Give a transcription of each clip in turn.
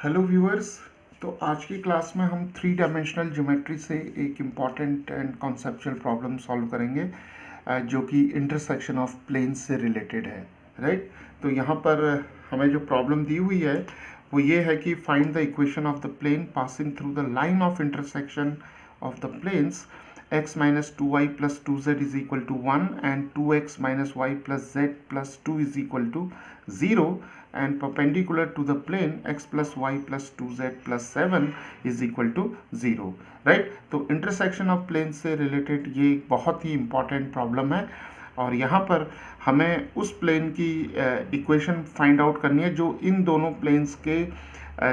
Hello viewers. तो आज की क्लास में हम थ्री डायमेंशनल ज्योमेट्री से एक important and conceptual problem solve करेंगे जो कि इंटरसेक्शन ऑफ प्लेन्स से रिलेटेड है। राइट। तो यहाँ पर हमें जो प्रॉब्लम दी हुई है वो ये है कि find the equation of the plane passing through the line of intersection of the planes x minus 2y plus 2z is equal to 1 and 2x minus y plus z plus 2 is equal to 0 and perpendicular to the plane x plus y plus 2z plus 7 is equal to 0। Right. तो intersection of plane से related ये एक बहुत ही important problem है और यहाँ पर हमें उस प्लेन की इक्वेशन फाइंड आउट करनी है जो इन दोनों प्लेन्स के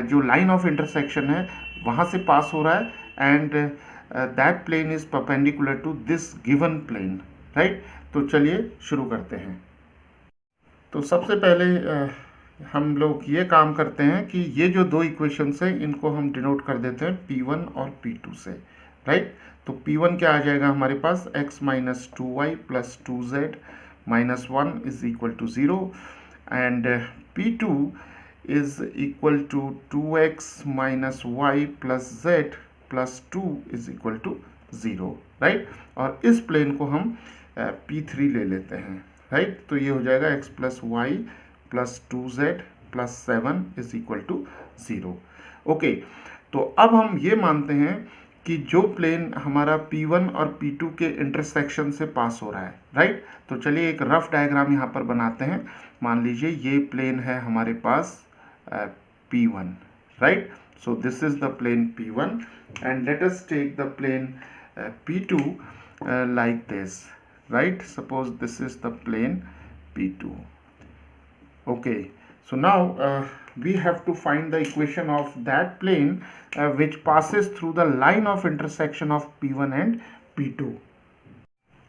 जो लाइन ऑफ इंटरसेक्शन है वहाँ से पास हो रहा है and that plane is perpendicular to this given plane। Right. तो चलिए शुरू करते हैं। तो सबसे पहले हम लोग ये काम करते हैं कि ये जो दो इक्वेशंस हैं इनको हम डिनोट कर देते हैं P1 और P2 से। राइट। तो P1 क्या आ जाएगा हमारे पास x minus 2y plus 2z minus 1 is equal to 0 and P2 is equal to 2x minus y plus z plus 2 is equal to 0। Right. और इस प्लेन को हम P3 ले लेते हैं। राइट। तो ये हो जाएगा x plus y plus 2z plus 7 is equal to 0। Okay. तो अब हम ये मानते हैं कि जो प्लेन हमारा P1 और P2 के इंटरसेक्शन से पास हो रहा है। राइट। तो चलिए एक रफ डायग्राम यहाँ पर बनाते हैं। मान लीजिए ये प्लेन है हमारे पास P1। Right. So this is the plane P1 and let us take the plane P2 like this, right? Suppose this is the plane P2. Okay, so now we have to find the equation of that plane which passes through the line of intersection of P1 and P2।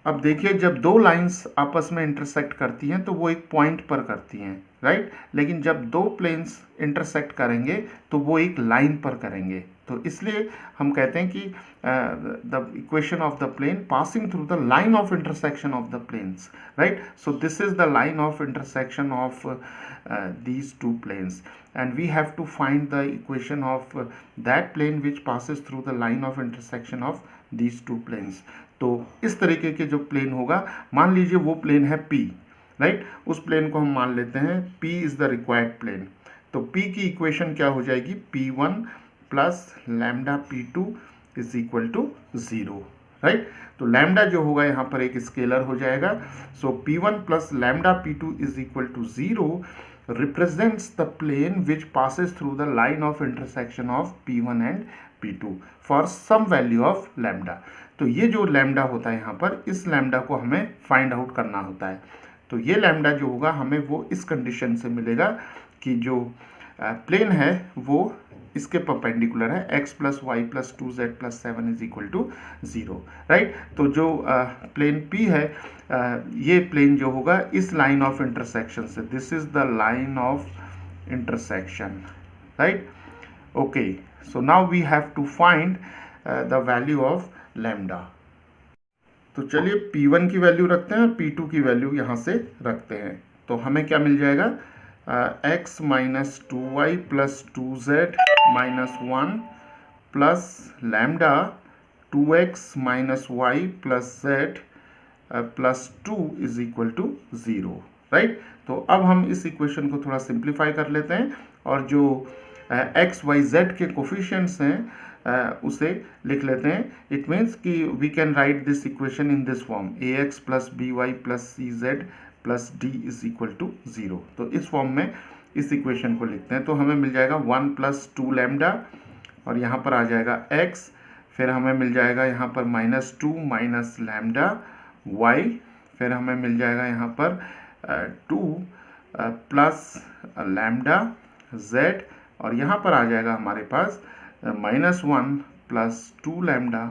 अब देखिए जब दो lines आपस में intersect करती हैं तो वो एक पॉइंट पर करती हैं। राइट। लेकिन जब दो प्लेन्स इंटरसेक्ट करेंगे तो वो एक लाइन पर करेंगे। तो इसलिए हम कहते हैं कि the equation of the plane passing through the line of intersection of the planes. Right. So this is the line of intersection of these two planes and we have to find the equation of that plane which passes through the line of intersection of these two planes। तो इस तरीके के जो plane होगा, मान लीजिए वो plane है P। राइट। उस प्लेन को हम मान लेते हैं P is the required plane. तो P की इक्वेशन क्या हो जाएगी? P1 plus lambda P2 is equal to 0। Right. तो लैम्डा जो होगा यहाँ पर एक स्केलर हो जाएगा। So P1 plus lambda P2 is equal to 0 represents the plane which passes through the line of intersection of P1 and P2 for some value of lambda। तो ये जो लैम्डा होता है यहाँ पर, इस लैम्डा को हमें फाइंड आउट करना होता है। तो ये लैम्डा जो होगा हमें वो इस कंडीशन से मिलेगा कि जो प्लेन है वो इसके परपेंडिकुलर है x plus y plus 2z plus 7 is equal to 0। Right. तो जो प्लेन P है ये प्लेन जो होगा इस लाइन ऑफ इंटरसेक्शन से, this is the line of intersection. Right. Okay. So now we have to find the value of lambda. तो चलिए P1 की वैल्यू रखते हैं और P2 की वैल्यू यहाँ से रखते हैं। तो हमें क्या मिल जाएगा? x minus 2y plus 2z minus 1 plus lambda 2x minus y plus z plus 2 is equal to 0। Right. तो अब हम इस इक्वेशन को थोड़ा सिंप्लीफाई कर लेते हैं और जो x y z के कोफिशिएंट्स हैं उसे लिख लेते हैं। इट मीन्स कि we can write this equation in this form ax plus b y plus c z plus d is equal to 0। तो इस फॉर्म में इस इक्वेशन को लिखते हैं। तो हमें मिल जाएगा 1 प्लस 2 लैम्डा और यहाँ पर आ जाएगा x, फिर हमें मिल जाएगा यहाँ पर माइनस 2 माइनस लैम्डा y, फिर हमें मिल जाएगा यहाँ पर 2 प्लस लैम्डा z और यहाँ पर आ जाएगा हमारे पास minus 1 plus 2 lambda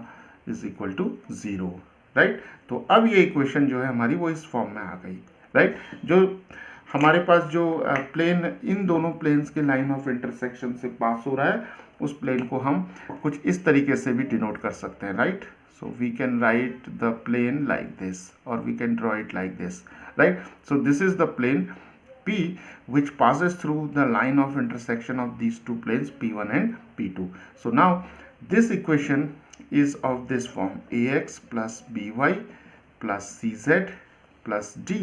is equal to 0। Right. तो अब ये इक्वेशन जो है हमारी वो इस फॉर्म में आ गई। राइट। जो हमारे पास जो प्लेन इन दोनों प्लेन्स के लाइन ऑफ इंटरसेक्शन से पास हो रहा है उस प्लेन को हम कुछ इस तरीके से भी डिनोट कर सकते हैं। Right. So we can write the plane like this और we can draw it like this. Right. So this is the plane P which passes through the line of intersection of these two planes P1 and P2. So now this equation is of this form: ax plus by plus cz plus d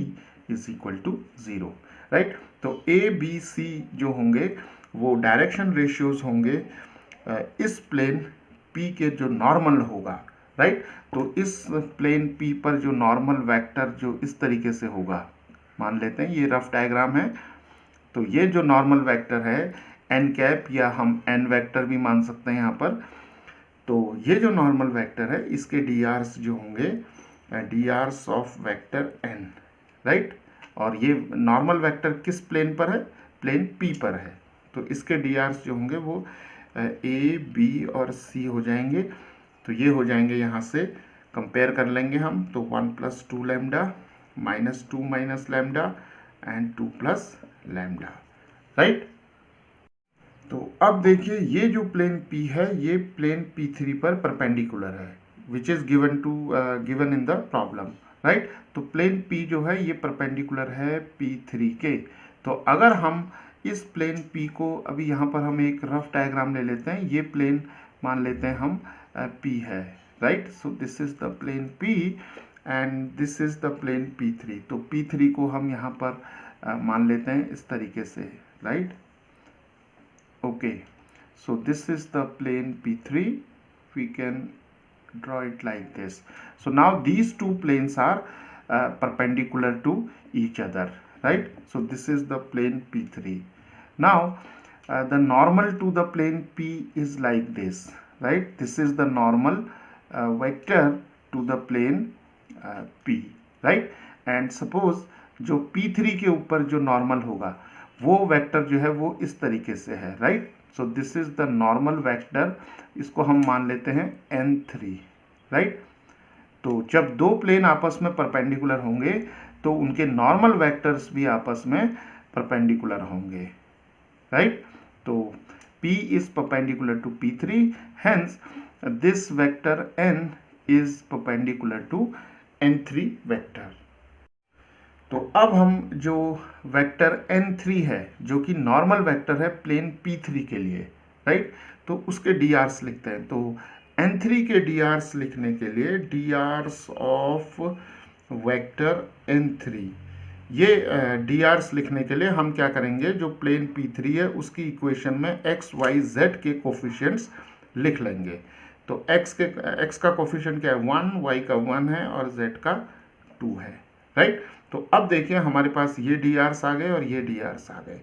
is equal to 0, right. तो a b c जो होंगे वो direction ratios होंगे इस plane P के जो normal होगा, right. तो इस प्लेन P पर जो नॉर्मल वेक्टर जो इस तरीके से होगा, मान लेते हैं ये रफ डायग्राम है, तो ये जो नॉर्मल वेक्टर है n कैप, या हम n वेक्टर भी मान सकते हैं यहाँ पर, तो ये जो नॉर्मल वेक्टर है इसके drs जो होंगे drs of vector n, right. और ये नॉर्मल वेक्टर किस प्लेन पर है? प्लेन P पर है, तो इसके drs जो होंगे वो a b और c हो जाएंगे। तो ये हो जाएंगे, यहाँ से कंपेयर कर लेंगे हम, तो 1 + 2 lambda minus 2 minus lambda and 2 plus lambda, right. तो अब देखिए ये जो प्लेन P है ये प्लेन P3 पर परपेंडिकुलर है, which is given in the problem, right. तो प्लेन P जो है ये परपेंडिकुलर है P3 के। तो अगर हम इस प्लेन P को, अभी यहाँ पर हम एक रफ डायग्राम ले लेते हैं, ये प्लेन मान लेते हैं हम P है, right. So this is the plane P and this is the plane P3। तो P3 को हम यहाँ पर मान लेते हैं इस तरीके से, right. Okay, so this is the plane P3, we can draw it like this. So now these two planes are perpendicular to each other, right? So this is the plane P3. Now the normal to the plane P is like this, right? This is the normal vector to the plane P, right? And suppose जो P3 के ऊपर जो normal होगा वो vector जो है वो इस तरीके से है, right. So this is the normal vector, इसको हम मान लेते हैं n3, राइट। तो जब दो प्लेन आपस में परपेंडिकुलर होंगे तो उनके नॉर्मल वेक्टर्स भी आपस में परपेंडिकुलर होंगे, राइट। तो P is perpendicular to P3, hence this vector n is perpendicular to n3 vector. तो अब हम जो वेक्टर n3 है जो कि नॉर्मल वेक्टर है प्लेन P3 के लिए, राइट, तो उसके drs लिखते हैं। तो n3 के drs लिखने के लिए drs ऑफ वेक्टर n3, ये drs लिखने के लिए हम क्या करेंगे, जो प्लेन P3 है उसकी इक्वेशन में x y z के कोफिशिएंट्स लिख लेंगे। तो x का कोफिशिएंट क्या है? 1, y का 1 है और z का 2 है, राइट। तो अब देखिए हमारे पास ये drs आ गए और ये drs आ गए।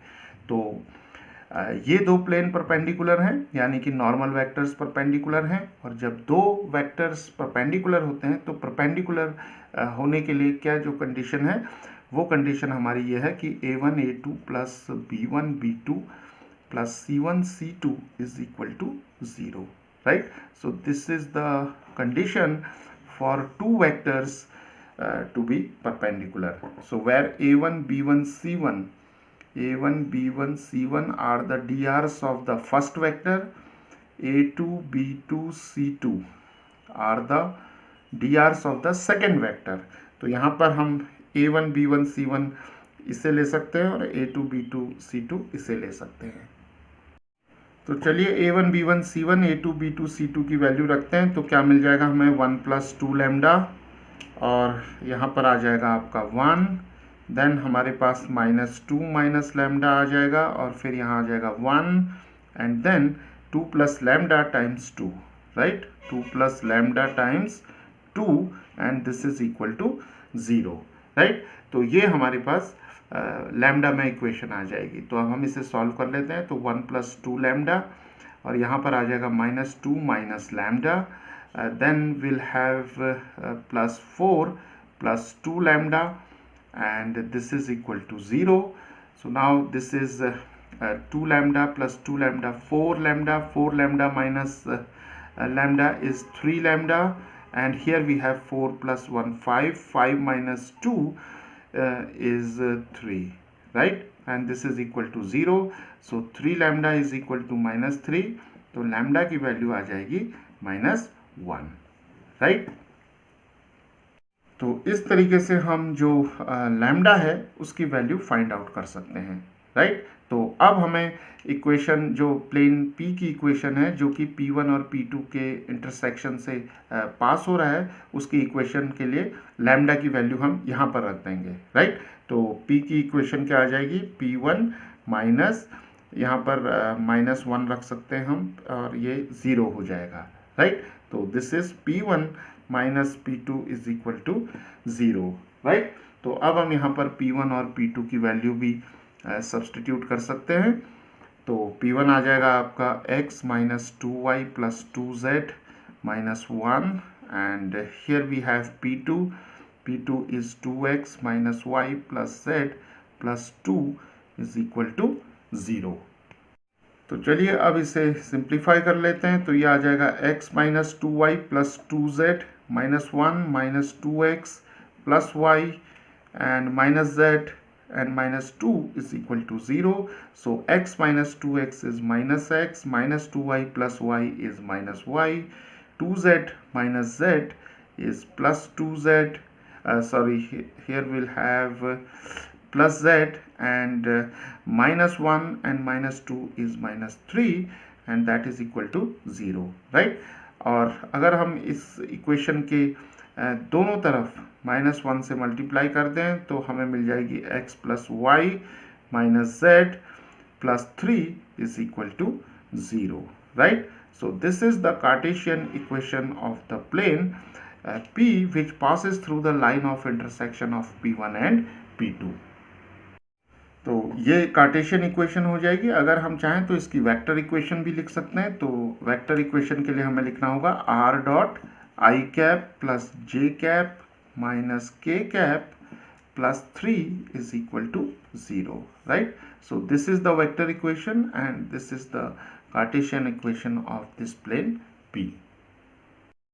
तो ये दो प्लेन परपेंडिकुलर हैं, यानी कि नॉर्मल वेक्टर्स परपेंडिकुलर हैं, और जब दो वेक्टर्स परपेंडिकुलर होते हैं तो परपेंडिकुलर होने के लिए क्या जो कंडीशन है, वो कंडीशन हमारी ये है कि a1 a2 plus b1 b2 plus c1 c2 is equal to 0, right. So this is the condition for two vectors to be perpendicular. So where a1 b1 c1 are the drs of the first vector, a2 b2 c2 are the drs of the second vector. तो यहाँ पर हम a1 b1 c1 इसे ले सकते हैं और a2 b2 c2 इसे ले सकते हैं। तो चलिए a1 b1 c1 a2 b2 c2 की वैल्यू रखते हैं, तो क्या मिल जाएगा हमें? 1 + 2 लैम्डा, और यहाँ पर आ जाएगा आपका 1, देन हमारे पास -2 माइनस लैम्डा आ जाएगा, और फिर यहाँ आ जाएगा 1 and then 2 + lambda times 2, right. 2 + lambda times 2 and this is equal to 0, right. तो ये हमारे पास लैम्डा में इक्वेशन आ जाएगी। तो अब हम इसे सॉल्व कर लेते हैं। तो 1 + 2 लैम्डा, और यहाँ पर आ जाएगा -2 minus lambda, then we'll have +4 + 2 lambda, and this is equal to 0. So now this is 2 lambda plus 2 lambda, 4 lambda, 4 lambda minus lambda is 3 lambda, and here we have 4 + 1 5, 5 minus 2 is 3, right, and this is equal to 0. So 3 lambda is equal to -3, तो lambda की value आ जाएगी -1, right. तो इस तरीके से हम जो lambda है उसकी वैल्यू फाइंड आउट कर सकते हैं, राइट। तो अब हमें इक्वेशन जो प्लेन P की इक्वेशन है जो कि P1 और P2 के इंटरसेक्शन से पास हो रहा है, उसकी इक्वेशन के लिए लैम्डा की वैल्यू हम यहाँ पर रख देंगे, राइट। तो P की इक्वेशन क्या आ जाएगी, P1 माइनस यहाँ पर -1 रख सकते हैं हम और ये 0 हो जाएगा, राइट। तो this is P1 minus P2 is equal to 0, right. तो अब हम यहाँ पर P1 और P2 की वैल्यू भी सब्सटीट्यूट कर सकते हैं। तो P1 आ जाएगा आपका x minus 2y plus 2z minus 1 and here we have P2 is 2x minus y plus z plus 2 is equal to 0। तो चलिए अब इसे सिंप्लीफाई कर लेते हैं। तो ये आ जाएगा x minus 2y plus 2z minus 1 minus 2x plus y and minus z and minus 2 is equal to 0. So x minus 2x is minus x, minus 2y plus y is minus y, 2z minus z is plus 2z, here we'll have plus z and minus 1 and minus 2 is minus 3 and that is equal to 0, right। और अगर हम इस equation के दोनों तरफ -1 से multiply कर दें तो हमें मिल जाएगी x plus y minus z plus 3 is equal to 0, right. So this is the Cartesian equation of the plane P which passes through the line of intersection of P1 and P2। तो ये Cartesian equation हो जाएगी। अगर हम चाहें तो इसकी vector equation भी लिख सकते हैं। तो वेक्टर इक्वेशन के लिए हमें लिखना होगा r dot I cap plus J cap minus के cap plus 3 is equal to 0, right? So this is the vector equation and this is the Cartesian equation of this plane P.